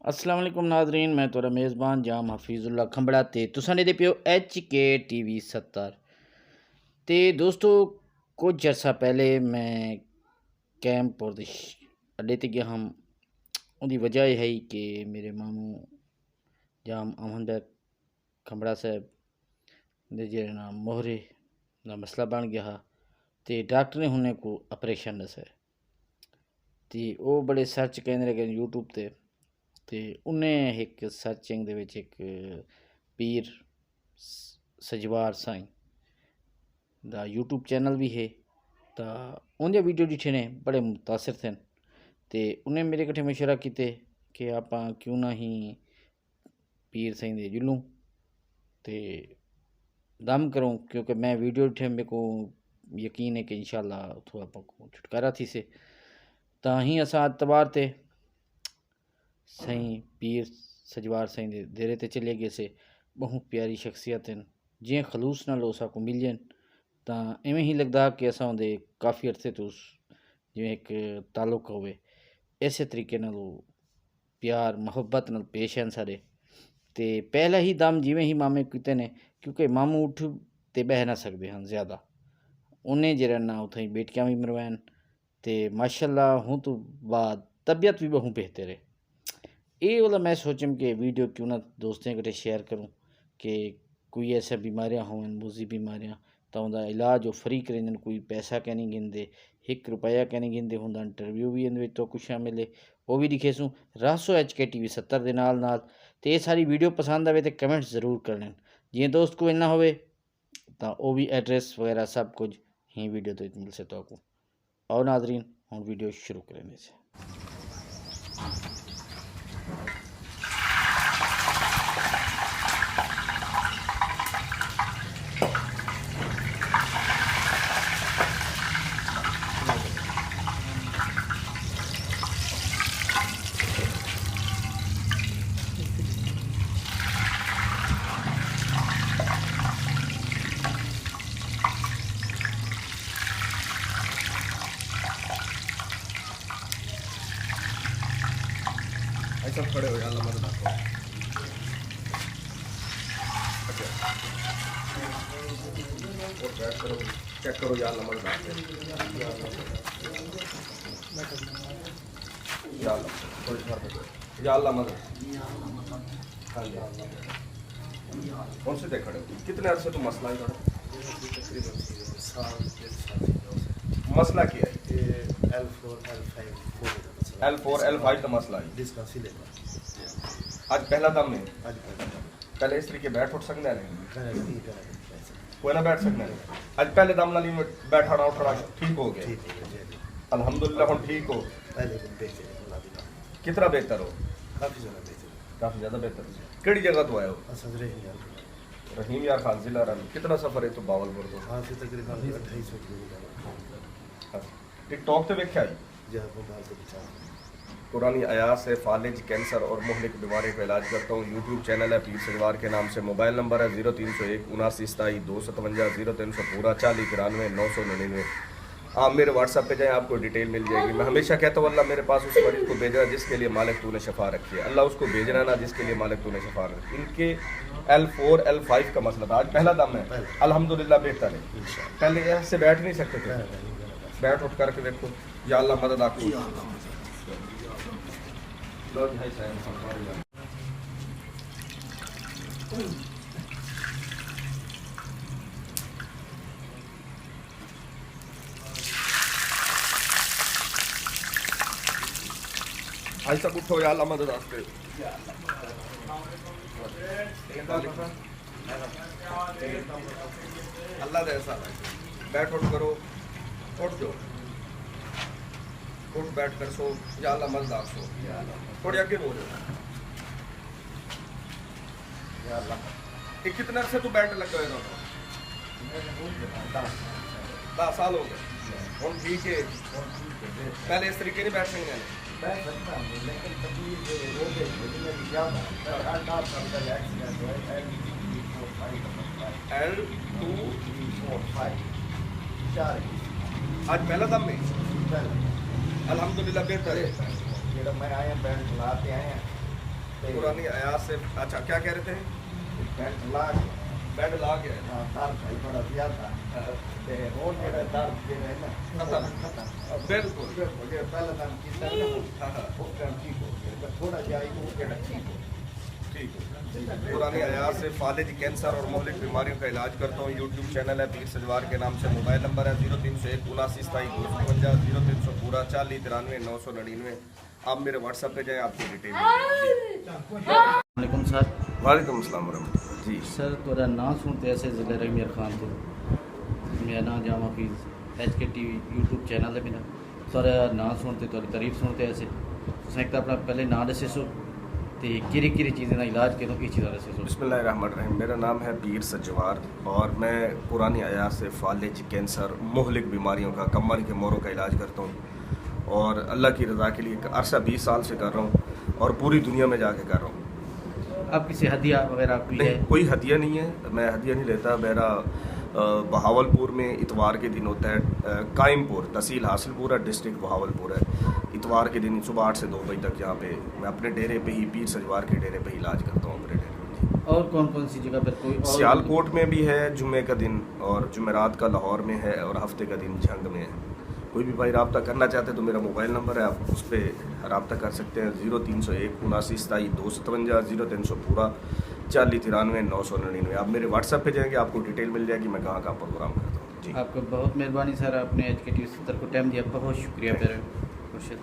अस्सलाम वालेकुम नाजरीन, मैं तो मेज़बान जाम हफीज़ुल्ला खंबड़ा ते तुसां दे पियो HK TV 70 ते दोस्तों कुछ अर्सा पहले मैं कैंप और अड्डे ते गया हम। उनकी वजह यह है कि मेरे मामू जाम अहमद बैग खंबड़ा साहब दे जेह्ड़े ना मोहरे का मसला बन गया हा ते डॉक्टर ने उन्हें को ऑपरेशन दस्सेआ ते वो बड़े सर्च कहने लगे यूट्यूब ते उन्हें एक सर्चिंग दे विच एक पीर सजवार साईं दा यूट्यूब चैनल भी है तो उनके वीडियो दिखे ने बड़े मुतासिर थे ते उन्हें मेरे कट्ठे मशवरा किते कि आप क्यों ना ही पीर साईं दे जुलूं ते दम करूं, क्योंकि मैं वीडियो दिखे मेरे को यकीन है कि इंशाल्लाह उथों आप छुटकारा थी से ता ही असा एतवार ते साईं पीर सजवार साईं दे डेरे ते चले गए से। बहुत प्यारी शख्सियत हैं, जिं खलूस नाल उस को मिलन तो इवें ही लगता कि असा उनके काफ़ी अरसे तो जिमें एक ताल्लुक हो इस तरीके नाल प्यार मुहब्बत नाल पेश हैं सारे। तो पहला ही दम जिमें ही मामे किते ने, क्योंकि मामू उठ ते बह ना सकते हैं ज़्यादा, उन्हें जरा ना उथई बेटियां भी मरवान तो माशाल्लाह हूँ तो बाद तबीयत भी बहुत बेहतर है। ये वाला मैं सोचम कि वीडियो क्यों ना दोस्तों कटे शेयर करूँ कि कोई ऐसा बीमारियां हों मूजी बीमारियां तो उनका इलाज वो फ्री करें, कोई पैसा क्या नहीं गिनते, 1 रुपया क्या नहीं गिनते होंगे। इंटरव्यू भी इन तो कुछ शामिल है, वो भी दिखे सूँ रासो HK TV 70 के नाल तो ये सारी वीडियो पसंद आए तो कमेंट जरूर कर लें। जी दोस्त को इन्ना हो तो वो भी एड्रैस वगैरह सब कुछ ही वीडियो तो मिल से तो आओ नाजरीन हम वीडियो शुरू करें से। ऐसा खड़े हो अल्लाह मदद आपको। और बैठ करो, चेक करो या अल्लाह मदद आपको। या अल्लाह थोड़ी बार बैठो या अल्लाह मदद। हाँ जी कौन से देख खड़े हो? कितने अर्से तो मसला है थोड़ा? मसला क्या है? L4 L5 का मसला है। आज पहला दम है, पहले इस तरीके बैठ उठ सकते हैं कोई ना बैठ सकते हैं। आज पहले दम नाली में बैठाना उठना ठीक हो गया अल्हम्दुलिल्लाह, हम ठीक हो। कितना बेहतर हो? काफ़ी ज़्यादा बेहतर। केड़ी जगह तो आए हो? रहीम यार खान जिला रन। कितना सफ़र है तो बावलपुर तो? टिकटॉक से वेख्या है पुरानी आयात से फालिज कैंसर और मुहलिक बीमारी का इलाज करता हूँ। यूट्यूब चैनल है पीर सजवार के नाम से। मोबाइल नंबर है 0301 79 257 0300 पूरा 40 93 999। आप मेरे व्हाट्सएप पे जाएँ, आपको डिटेल मिल जाएगी। मैं हमेशा कहता हूँ अल्लाह मेरे पास उस मरीज को भेजना जिसके लिए मालिक तूने शफा रखी है। अल्लाह उसको भेजना ना जिसके लिए मालिक तूने शफा रखी। इनके L4 L5 का मसला था, आज पहला दम है अल्हम्दुलिल्लाह बेहतर है। पहले ऐसे बैठ नहीं सकते थे, बैठ उठ करके देखो या अल्लाह मदद आपको। ऐसा कुछ हो या अल्लाह मदद आपके। अल्लाह दे ऐसा बैठ उठ करो, उठ जाओ, उठ बैठ कर सो या अल्लाह मदद आप सो। थोड़ी आगे बोलो या अल्लाह। ये कितने अरसे तो बैठ लग गए? 10 साल हो गए। हम ठीक है, पहले इस तरीके नहीं बैठ सकते हैं। बैठ सकता हूँ लेकिन तकलीफ वो L2 3 4 5 आज पहला दम में अल्हम्दुलिल्लाह बेहतर है। मैं आया बैंड बुलाते आए हैं पुरानी आयात से। अच्छा, क्या कह रहे थे? ਪੈਂਟ ਲਾ ਕੇ बेड ला के ਹਾਂ ਤਾਰ ਭਾਈ ਬੜਾ ਜ਼ਿਆਦਾ ਤੇ ਹੋਰ ਜਿਹੜਾ ਤਾਰ ਜਿਹੜਾ ਹੈ ਨਾ बिल्कुल। ਜਿਹੜਾ ਪਹਿਲਾਂ ਤਾਂ ਕੀਤਾ ਨਾ हाँ हाँ, ਉਹ ਕੰਮ ਠੀਕ ਹੋ ਗਿਆ ਥੋੜਾ ਜਿਹਾ ਉਹ ਜਿਹੜਾ ठीक हो ठीक है। पुरानी आयात से फालिज, कैंसर और मोहलिक बीमारियों का इलाज करता हूँ। यूट्यूब चैनल है पीर सजवार के नाम से। मोबाइल नंबर है 0301 79 27 0300 पूरा 40 93 999। आप मेरे व्हाट्सएप पे जाएं, आपको डिटेल मिलेगी। वालेकुम सर। वालेकुम अस्सलाम वरहमतुल्लाह जी। सर तेरा नाम सुनते ऐसे ज़िले रमीर खान तो मेरा नाम जाम हफीज़ HKTV यूट्यूब चैनल है मेरा। सर नाम सुनते तो तारीफ सुनते ऐसे तुसें एक तो अपना पहले नाम दसे सो तो किरी किरी चीज़ें का इलाज करो ये चीज़ा दसे सो। बिस्मिल्लाहिर्रहमानिर्रहीम। मेरा नाम है पीर सजवार और मैं पुरानी आयात से फालिज, कैंसर, मोहलिक बीमारियों का, कमर के मोरों का इलाज करता हूँ और अल्लाह की रज़ा के लिए अरसा 20 साल से कर रहा हूँ और पूरी दुनिया में जाके कर रहा हूँ। आप किसी हदिया वगैरह कोई है? नहीं, कोई हदिया नहीं है, मैं हदिया नहीं लेता। मेरा बहावलपुर में इतवार के दिन होता है, कायमपुर तहसील हासिलपुरा डिस्ट्रिक्ट बहावलपुर है। इतवार के दिन सुबह 8 से 2 बजे तक यहाँ पे मैं अपने डेरे पे ही, पीर सजवार के डेरे पे ही इलाज करता हूँ अपने डेरे में। और कौन कौन सी जगह पर कोई और? सियालकोट में भी है जुम्मे का दिन और जुमेरात का लाहौर में है और हफ्ते का दिन झंग में है। कोई भी भाई रब्ता करना चाहते हैं तो मेरा मोबाइल नंबर है, आप उस पर रब्ता कर सकते हैं। 0301 79 27 257 0300 पूरा 40 93 999। आप मेरे व्हाट्सएप पे जाएंगे, आपको डिटेल मिल जाएगी मैं कहाँ कहाँ प्रोग्राम करता हूँ जी। आपको बहुत मेहरबानी सर, आपने HKTV 70 को टाइम दिया, बहुत शुक्रिया मेरे मुर्शिद।